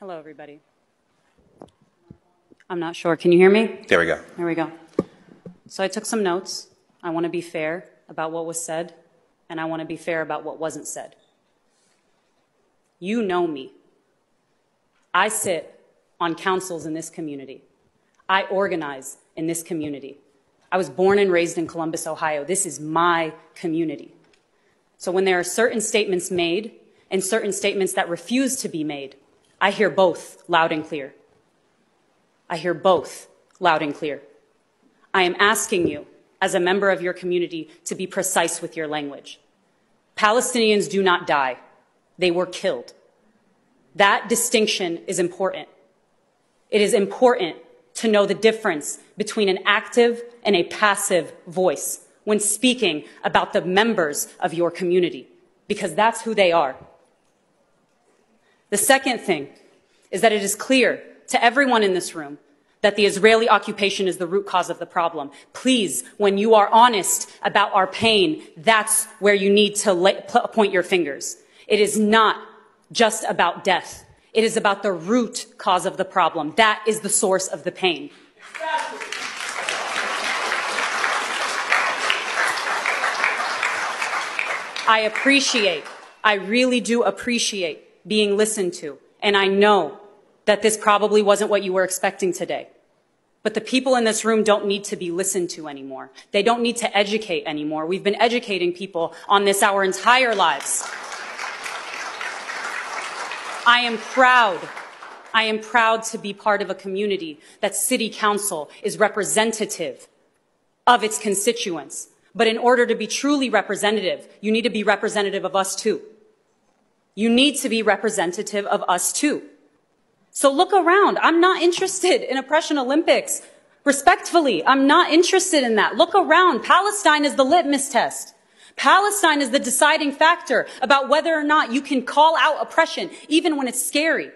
Hello, everybody. I'm not sure. Can you hear me? There we go. There we go. So I took some notes. I want to be fair about what was said, and I want to be fair about what wasn't said. You know me. I sit on councils in this community. I organize in this community. I was born and raised in Columbus, Ohio. This is my community. So when there are certain statements made and certain statements that refuse to be made, I hear both loud and clear. I hear both loud and clear. I am asking you, as a member of your community, to be precise with your language. Palestinians do not die. They were killed. That distinction is important. It is important to know the difference between an active and a passive voice when speaking about the members of your community, because that's who they are. The second thing is that it is clear to everyone in this room that the Israeli occupation is the root cause of the problem. Please, when you are honest about our pain, that's where you need to point your fingers. It is not just about death. It is about the root cause of the problem. That is the source of the pain. I really do appreciate being listened to. And I know that this probably wasn't what you were expecting today. But the people in this room don't need to be listened to anymore. They don't need to educate anymore. We've been educating people on this our entire lives. I am proud to be part of a community that city council is representative of its constituents. But in order to be truly representative, you need to be representative of us too. You need to be representative of us too. So look around. I'm not interested in Oppression Olympics. Respectfully, I'm not interested in that. Look around. Palestine is the litmus test. Palestine is the deciding factor about whether or not you can call out oppression, even when it's scary.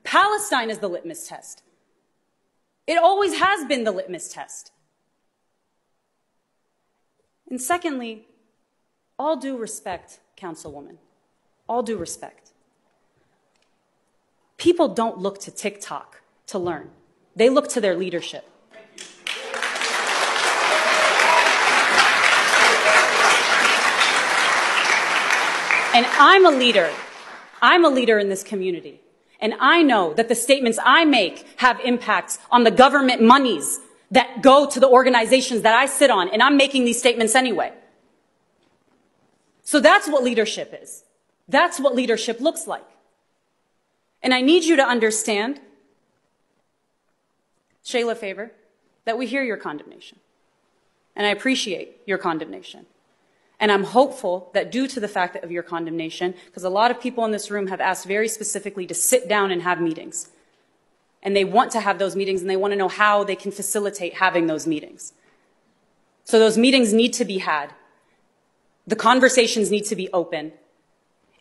Palestine is the litmus test. It always has been the litmus test. And secondly, all due respect, Councilwoman, all due respect. People don't look to TikTok to learn. They look to their leadership. And I'm a leader in this community. And I know that the statements I make have impacts on the government monies that go to the organizations that I sit on, and I'm making these statements anyway. So that's what leadership is. That's what leadership looks like. And I need you to understand, Shayla Favor, that we hear your condemnation. And I appreciate your condemnation. And I'm hopeful that due to the fact of your condemnation, because a lot of people in this room have asked very specifically to sit down and have meetings. And they want to have those meetings, and they want to know how they can facilitate having those meetings. So those meetings need to be had. The conversations need to be open.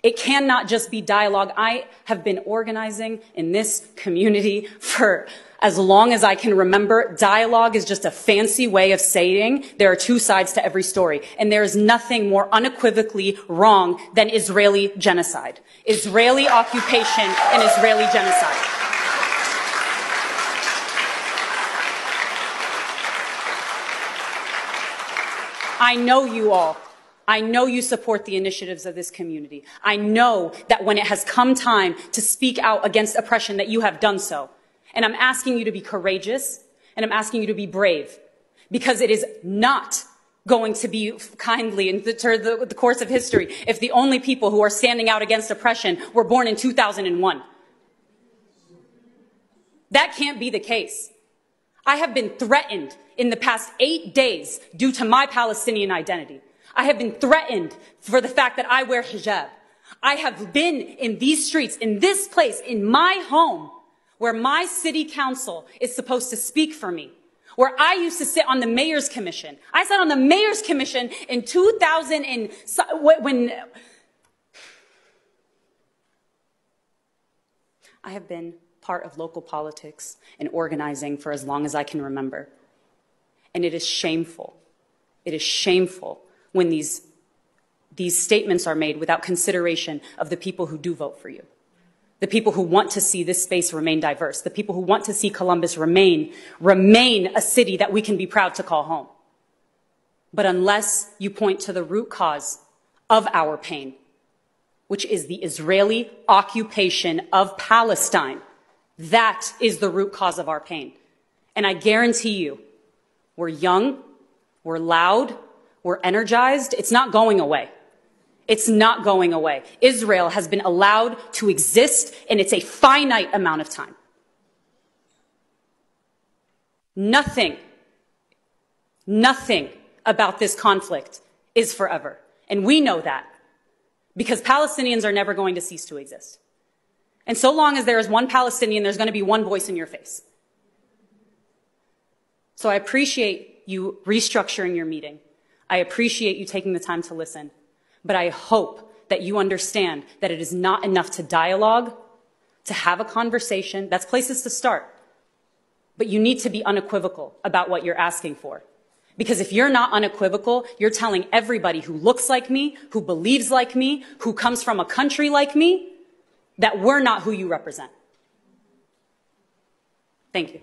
It cannot just be dialogue. I have been organizing in this community for as long as I can remember. Dialogue is just a fancy way of saying there are two sides to every story. And there is nothing more unequivocally wrong than Israeli genocide. Israeli occupation and Israeli genocide. I know you all. I know you support the initiatives of this community. I know that when it has come time to speak out against oppression, that you have done so. And I'm asking you to be courageous, and I'm asking you to be brave, because it is not going to be kindly in the course of history if the only people who are standing out against oppression were born in 2001. That can't be the case. I have been threatened in the past 8 days due to my Palestinian identity. I have been threatened for the fact that I wear hijab. I have been in these streets, in this place, in my home, where my city council is supposed to speak for me, where I used to sit on the mayor's commission. I sat on the mayor's commission in 2000 when I have been part of local politics and organizing for as long as I can remember. And it is shameful. It is shameful when these statements are made without consideration of the people who do vote for you. the people who want to see this space remain diverse, the people who want to see Columbus remain a city that we can be proud to call home. But unless you point to the root cause of our pain, which is the Israeli occupation of Palestine, that is the root cause of our pain. And I guarantee you, we're young, we're loud, we're energized. It's not going away. It's not going away. Israel has been allowed to exist, and it's a finite amount of time. Nothing about this conflict is forever. And we know that because Palestinians are never going to cease to exist. And so long as there is one Palestinian, there's going to be one voice in your face. So I appreciate you restructuring your meeting. I appreciate you taking the time to listen. But I hope that you understand that it is not enough to dialogue, to have a conversation. That's places to start. But you need to be unequivocal about what you're asking for. Because if you're not unequivocal, you're telling everybody who looks like me, who believes like me, who comes from a country like me, that we're not who you represent. Thank you.